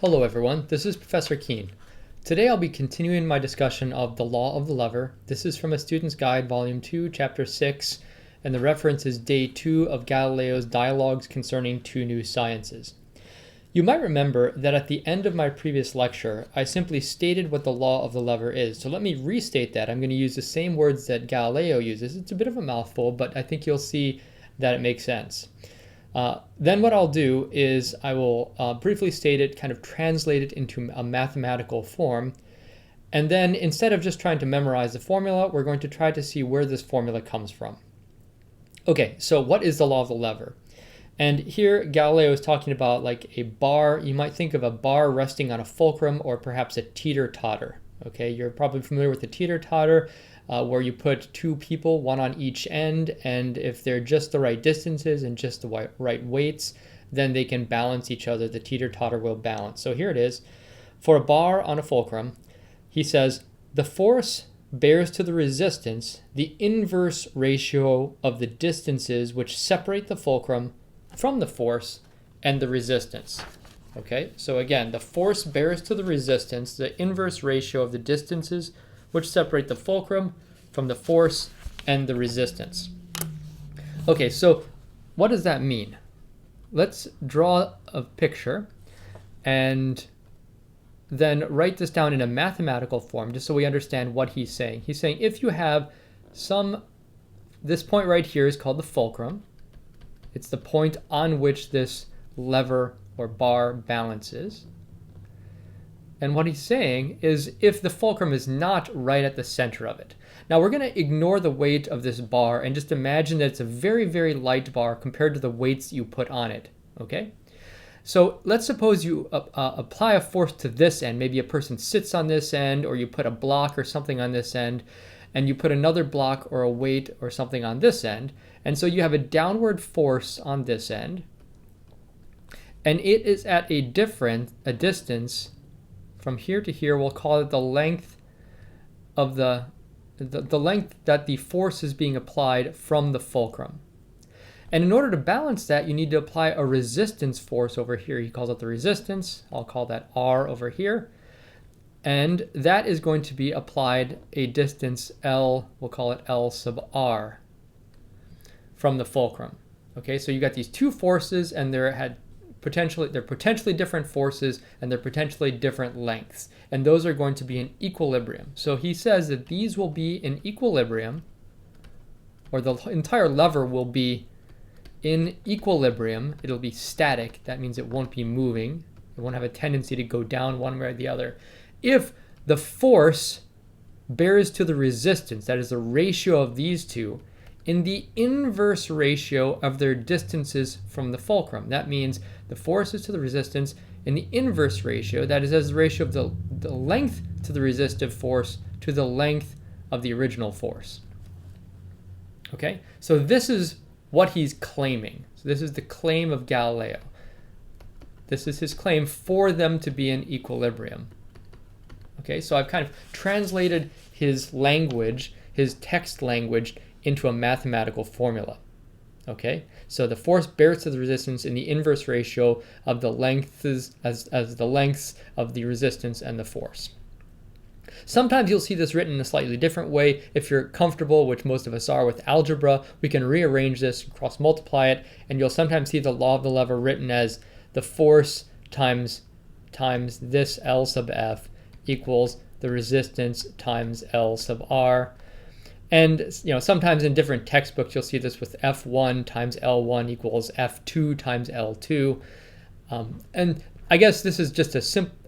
Hello everyone, this is Professor Keen. Today I'll be continuing my discussion of the law of the lever. This is from a student's guide, volume 2, chapter 6, and the reference is day 2 of Galileo's Dialogues Concerning Two New Sciences. You might remember that at the end of my previous lecture, I simply stated what the law of the lever is. So let me restate that. I'm going to use the same words that Galileo uses. It's a bit of a mouthful, but I think you'll see that it makes sense. Then what I'll do is I will briefly state it, kind of translate it into a mathematical form, and then instead of just trying to memorize the formula, we're going to try to see where this formula comes from. Okay, so what is the law of the lever? And here Galileo is talking about like a bar. You might think of a bar resting on a fulcrum or perhaps a teeter-totter. Okay, you're probably familiar with the teeter-totter. Where you put two people, one on each end, and if they're just the right distances and just the right weights, then they can balance each other. The teeter-totter will balance. So here it is. For a bar on a fulcrum, he says, the force bears to the resistance the inverse ratio of the distances which separate the fulcrum from the force and the resistance. Okay, so again, the force bears to the resistance the inverse ratio of the distances which separate the fulcrum from the force and the resistance. Okay, so what does that mean? Let's draw a picture and then write this down in a mathematical form just so we understand what he's saying. He's saying if you have this point right here is called the fulcrum. It's the point on which this lever or bar balances. And what he's saying is if the fulcrum is not right at the center of it. Now we're going to ignore the weight of this bar and just imagine that it's a very, very light bar compared to the weights you put on it. Okay? So let's suppose you apply a force to this end. Maybe a person sits on this end, or you put a block or something on this end, and you put another block or a weight or something on this end. And so you have a downward force on this end. And it is at a distance from here to here. We'll call it the length of the length that the force is being applied from the fulcrum. And in order to balance that, you need to apply a resistance force over here. He calls it the resistance. I'll call that R over here. And that is going to be applied a distance L, we'll call it L sub R, from the fulcrum. Okay, so you got these two forces, and they're potentially different forces, and they're potentially different lengths, and those are going to be in equilibrium. So he says that these will be in equilibrium, or the entire lever will be in equilibrium. It'll be static. That means it won't be moving. It won't have a tendency to go down one way or the other. If the force bears to the resistance, that is the ratio of these two, in the inverse ratio of their distances from the fulcrum. That means the force is to the resistance in the inverse ratio, that is as the ratio of the length to the resistive force to the length of the original force. Okay, so this is what he's claiming. So this is the claim of Galileo. This is his claim for them to be in equilibrium. Okay, so I've kind of translated his language, his text language, into a mathematical formula. Okay, so the force bears to the resistance in the inverse ratio of the lengths as the lengths of the resistance and the force. Sometimes you'll see this written in a slightly different way. If you're comfortable, which most of us are, with algebra, we can rearrange this, cross multiply it, and you'll sometimes see the law of the lever written as the force times this L sub F equals the resistance times L sub R. And sometimes in different textbooks you'll see this with F1 times L1 equals F2 times L2. And I guess this is just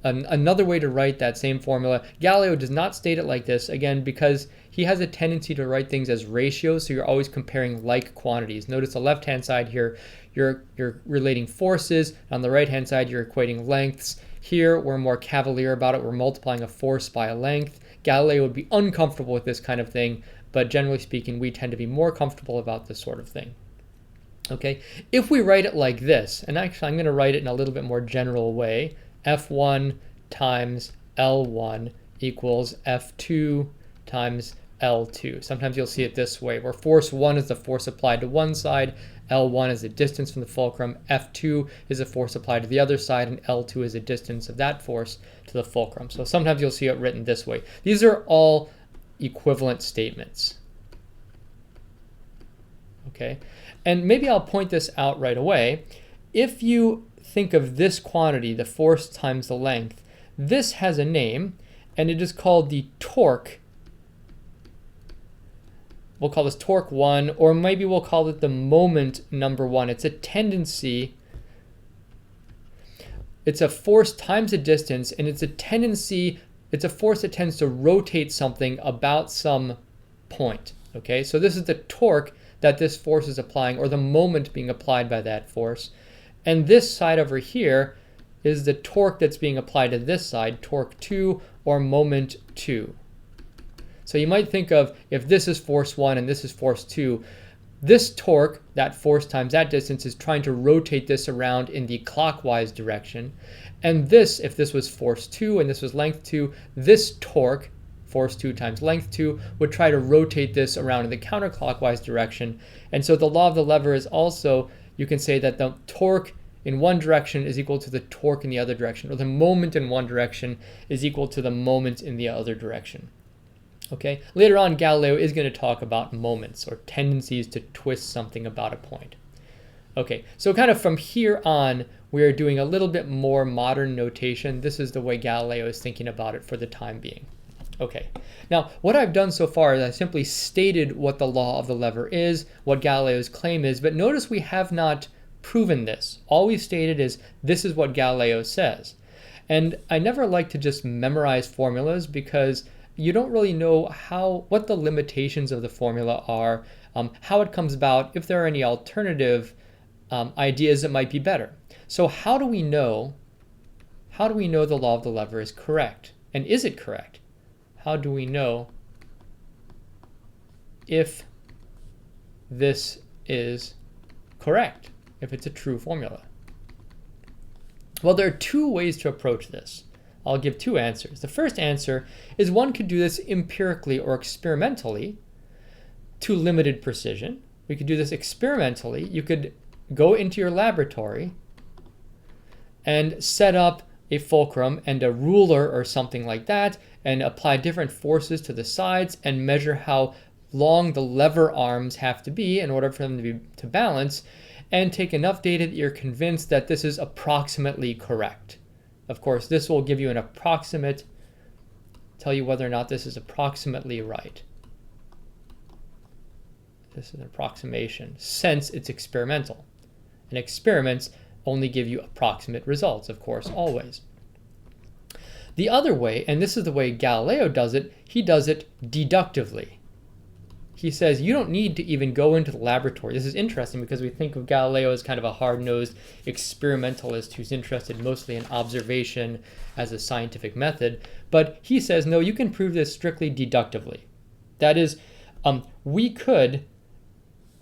another way to write that same formula. Galileo does not state it like this, again, because he has a tendency to write things as ratios, so you're always comparing like quantities. Notice the left-hand side here, you're relating forces. On the right-hand side, you're equating lengths. Here, we're more cavalier about it. We're multiplying a force by a length. Galileo would be uncomfortable with this kind of thing, but generally speaking, we tend to be more comfortable about this sort of thing. Okay, if we write it like this, and actually I'm going to write it in a little bit more general way, F1 times L1 equals F2 times L2. Sometimes you'll see it this way, where force 1 is the force applied to one side, L1 is the distance from the fulcrum, F2 is the force applied to the other side, and L2 is the distance of that force to the fulcrum. So sometimes you'll see it written this way. These are all equivalent statements. Okay, and maybe I'll point this out right away. If you think of this quantity, the force times the length, this has a name, and it is called the torque. We'll call this torque 1, or maybe we'll call it the moment number 1. It's a tendency. It's a force times a distance, and it's a tendency. It's a force that tends to rotate something about some point. Okay, so this is the torque that this force is applying, or the moment being applied by that force. And this side over here is the torque that's being applied to this side, torque 2 or moment 2. So you might think of, if this is force 1 and this is force 2, this torque, that force times that distance, is trying to rotate this around in the clockwise direction. And this, if this was force 2 and this was length 2, this torque, force 2 times length 2, would try to rotate this around in the counterclockwise direction. And so the law of the lever is also, you can say that the torque in one direction is equal to the torque in the other direction, or the moment in one direction is equal to the moment in the other direction. Okay, later on Galileo is going to talk about moments, or tendencies to twist something about a point. Okay, so kind of from here on, we are doing a little bit more modern notation. This is the way Galileo is thinking about it for the time being. Okay, now what I've done so far is I simply stated what the law of the lever is, what Galileo's claim is, but notice we have not proven this. All we've stated is this is what Galileo says. And I never like to just memorize formulas, because you don't really know what the limitations of the formula are, how it comes about, if there are any alternative ideas that might be better. So how do we know the law of the lever is correct? And is it correct? How do we know if this is correct, if it's a true formula? Well, there are two ways to approach this. I'll give two answers. The first answer is one could do this empirically or experimentally to limited precision. We could do this experimentally. You could go into your laboratory and set up a fulcrum and a ruler or something like that, and apply different forces to the sides and measure how long the lever arms have to be in order for them to balance, and take enough data that you're convinced that this is approximately correct. Of course, this will give you an approximate, tell you whether or not this is approximately right. This is an approximation, since it's experimental. And experiments only give you approximate results, of course, always. The other way, and this is the way Galileo does it, he does it deductively. He says you don't need to even go into the laboratory. This is interesting because we think of Galileo as kind of a hard-nosed experimentalist who's interested mostly in observation as a scientific method. But he says, no, you can prove this strictly deductively. That is, we could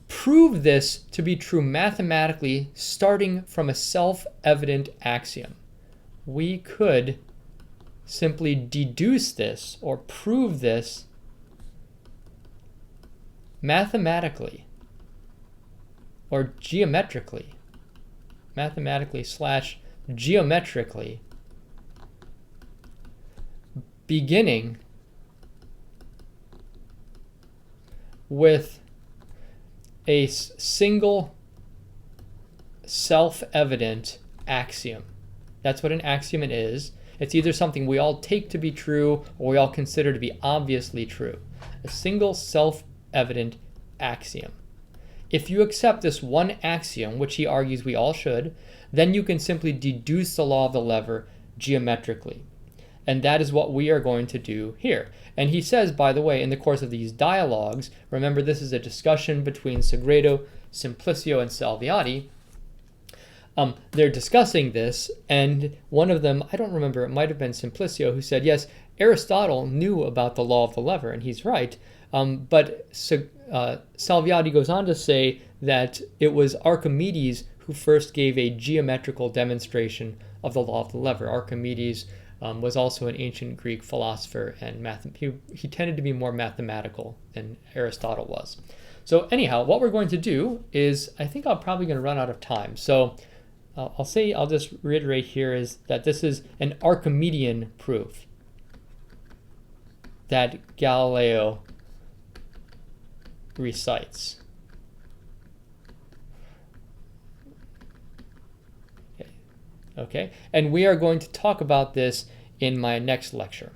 prove this to be true mathematically starting from a self-evident axiom. We could simply deduce this or prove this mathematically or geometrically, mathematically/geometrically, beginning with a single self-evident axiom. That's what an axiom is. It's either something we all take to be true or we all consider to be obviously true. A single self-evident axiom. If you accept this one axiom, which he argues we all should, then you can simply deduce the law of the lever geometrically. And that is what we are going to do here. And he says, by the way, in the course of these dialogues, remember this is a discussion between Sagredo, Simplicio, and Salviati. They're discussing this, and one of them, I don't remember, it might have been Simplicio, who said, yes, Aristotle knew about the law of the lever, and he's right. But Salviati goes on to say that it was Archimedes who first gave a geometrical demonstration of the law of the lever. Archimedes was also an ancient Greek philosopher, and he tended to be more mathematical than Aristotle was. So anyhow, what we're going to do is, I think I'm probably going to run out of time. So I'll just reiterate here is that this is an Archimedean proof that Galileo recites. Okay, and we are going to talk about this in my next lecture.